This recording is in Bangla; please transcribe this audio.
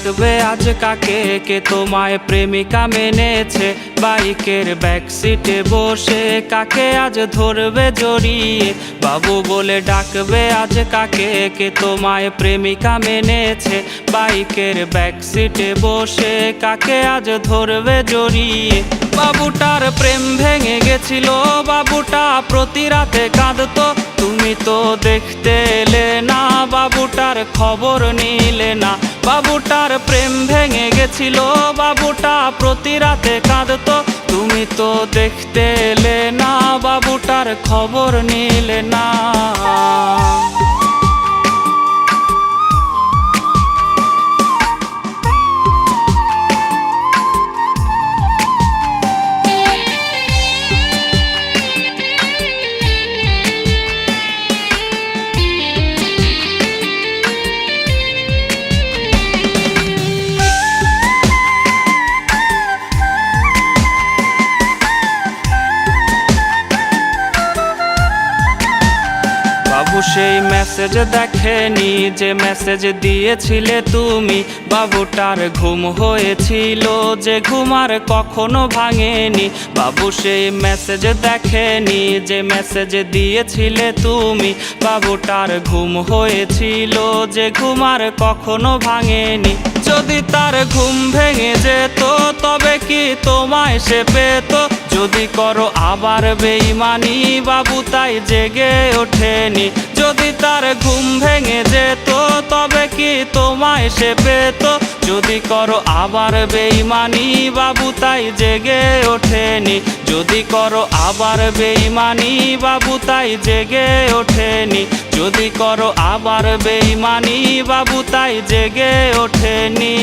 ডাকবে আজ কাকে, কে তোমায় প্রেমিকা মেনেছে। বাইকের ব্যাক সিটে বসে কাকে আজ ধরবে জড়িয়ে। বাবু বলে ডাকবে আজ কাকে, কে তোমায় প্রেমিকা মেনেছে। বাইকের ব্যাক সিটে বসে কাকে আজ ধরবে জড়িয়ে। বাবুটার প্রেম ভেঙে গেছিল, বাবুটা প্রতি রাতে কাঁদতো। তুমি তো দেখতে এলে না, বাবুটার খবর নিলে না। বাবুটার প্রেম ভেঙে গেছিল, বাবুটা প্রতি রাতে কাঁদতো। তুমি তো দেখতে এলে না, বাবুটার খবর নিলে না। বাবু সেই মেসেজ দেখেনি যে মেসেজ দিয়েছিলে তুমি। বাবুটার ঘুম হয়েছিল যে ঘুম আর কখনো ভাঙেনি। বাবু সেই মেসেজ দেখেনি যে মেসেজ দিয়েছিলে তুমি। বাবুটার ঘুম হয়েছিল যে ঘুম আর কখনো ভাঙেনি। যদি তার ঘুম ভেঙে যেত তবে কি তোমায় সে পেত। যদি করো আবার বেঈমানি, বাবু তাই জেগে ওঠেনি। যদি তার ঘুম ভেঙে যেত তবে কি তোমায় সে পেত। যদি করো আবার বেঈমানি, বাবু তাই জেগে ওঠেনি। যদি করো আবার বেঈমানি, বাবু তাই জেগে ওঠেনি। যদি করো আবার বেঈমানি, বাবু তাই জেগে ওঠেনি।